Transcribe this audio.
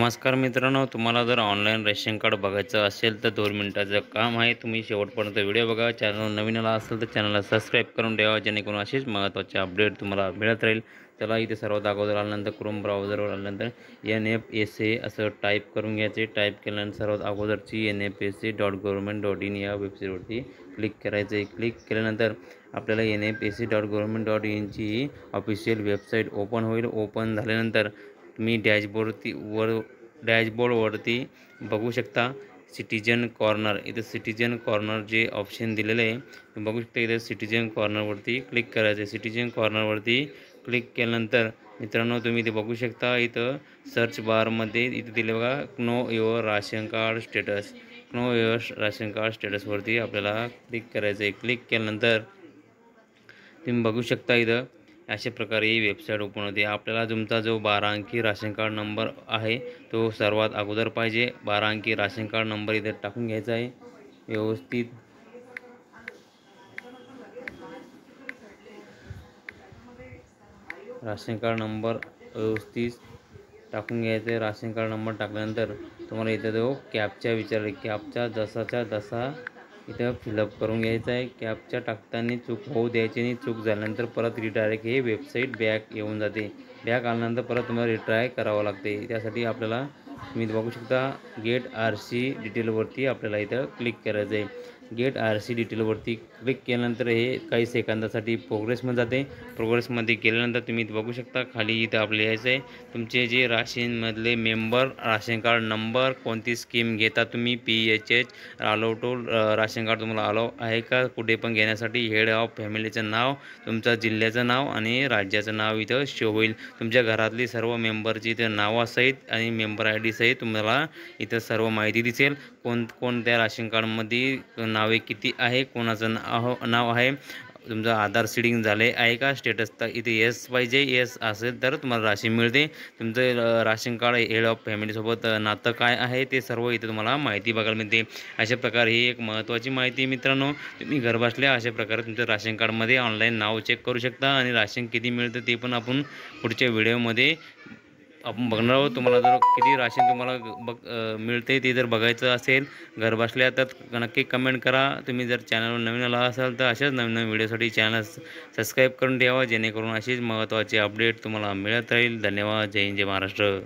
नमस्कार मित्रांनो, तुम्हाला जर ऑनलाईन रेशन कार्ड बघायचं असेल तर 2 मिनिटाचं काम आहे. तुम्ही शेवटपर्यंत व्हिडिओ बघा. चॅनल नवीन आला असेल तर चॅनलला सबस्क्राईब करून ठेवा, जेणेकरून असेच महत्त्वाचे अपडेट तुम्हाला मिळत राहील. चला, इथे सर्वात अगोदर आल्यानंतर क्रोम ब्राउझरवर आल्यानंतर NFSA असं टाईप करून घ्यायचे. टाईप केल्यानंतर सर्वात अगोदरची NFSA.government.in या वेबसाईटवरती क्लिक करायचं आहे. क्लिक केल्यानंतर आपल्याला NFSA.government.in ची ऑफिशियल वेबसाईट ओपन होईल. ओपन झाल्यानंतर तुम्ही डॅशबोर्डवरती बघू शकता सिटिजन कॉर्नर. इथं सिटिजन कॉर्नर जे ऑप्शन दिलेलं आहे ते बघू शकता. इथं सिटिजन कॉर्नरवरती क्लिक करायचं आहे. सिटिजन कॉर्नरवरती क्लिक केल्यानंतर मित्रांनो, तुम्ही इथे बघू शकता, इथं सर्च बारमध्ये इथं दिले बघा, know your ration card status. Know your ration card स्टेटसवरती आपल्याला क्लिक करायचं आहे. क्लिक केल्यानंतर तुम्ही बघू शकता, इथं अशा प्रकारे ही वेबसाईट ओपन होते. आपल्याला तुमचा जो 12 अंकी राशन कार्ड नंबर आहे तो सर्वात अगोदर पाहिजे. 12 अंकी राशन कार्ड नंबर इथे टाकून घ्यायचा आहे व्यवस्थित. राशन कार्ड नंबर व्यवस्थित टाकून घ्यायचा आहे. राशन कार्ड नंबर टाकल्यानंतर तुम्हाला इथं जो कॅपचा विचारेल, कॅपचा जसाच्या तसा इथं फिलअप करून घ्यायचा आहे. कॅपचा टाकताना चूक होऊ द्यायची नाही. चूक झाल्यानंतर परत रिडायरेक्ट हे वेबसाईट बॅक येऊन जाते. बॅक आल्यानंतर परत तुम्हाला रिट्राय करावं लागते. त्यासाठी आपल्याला तुम्ही बघू शकता, गेट RC डिटेलवरती आपल्याला इथं क्लिक करायचं आहे. गेट RC डिटेलवरती क्लिक केल्यानंतर हे काही सेकंदासाठी प्रोग्रेसमध्ये जाते. प्रोग्रेसमध्ये गेल्यानंतर तुम्ही इथं बघू शकता, खाली इथं आपलं यायचं आहे तुमचे जे राशनमधले मेंबर, राशन कार्ड नंबर, कोणती स्कीम घेता तुम्ही, PHH allow to ration card तुम्हाला अलाउ आहे का कुठे पण घेण्यासाठी. हेड ऑफ फॅमिलीचं नाव, तुमचं जिल्ह्याचं नाव आणि राज्याचं नाव इथं शो होईल. तुमच्या घरातली सर्व मेंबरची इथं नावासहित आणि मेंबर ID सहित तुम्हाला इथं सर्व माहिती दिसेल. कोणत्या राशन कार्डमध्ये नावे किती आहे, कोणाचं नाव आहे, तुमचं आधार सीडिंग झाले आहे का, स्टेटस तर इथे येस पाहिजे. येस असेल तर तुम्हाला राशन मिळते. तुमचं राशन कार्ड हेड ऑफ फॅमिलीसोबत नातं काय आहे ते सर्व इथे तुम्हाला माहिती बघायला मिळते. अशा प्रकारे ही एक महत्त्वाची माहिती मित्रांनो. तुम्ही घरबसल्या अशा प्रकारे तुमचं राशन कार्डमध्ये ऑनलाईन नाव चेक करू शकता आणि राशन किती मिळतं ते पण आपण पुढच्या व्हिडिओमध्ये आपण बघणार आहोत. तुम्हाला जर किती राशन तुम्हाला मिळते ते जर बघायचं असेल घरबसल्या तर नक्की कमेंट करा. तुम्ही जर चॅनलवर नवीन आला असाल तर अशाच नवीन नवीन व्हिडिओसाठी चॅनल सबस्क्राईब करून ठेवा, जेणेकरून अशीच महत्त्वाचे अपडेट तुम्हाला मिळत राहील. धन्यवाद. जय हिंद, जय महाराष्ट्र.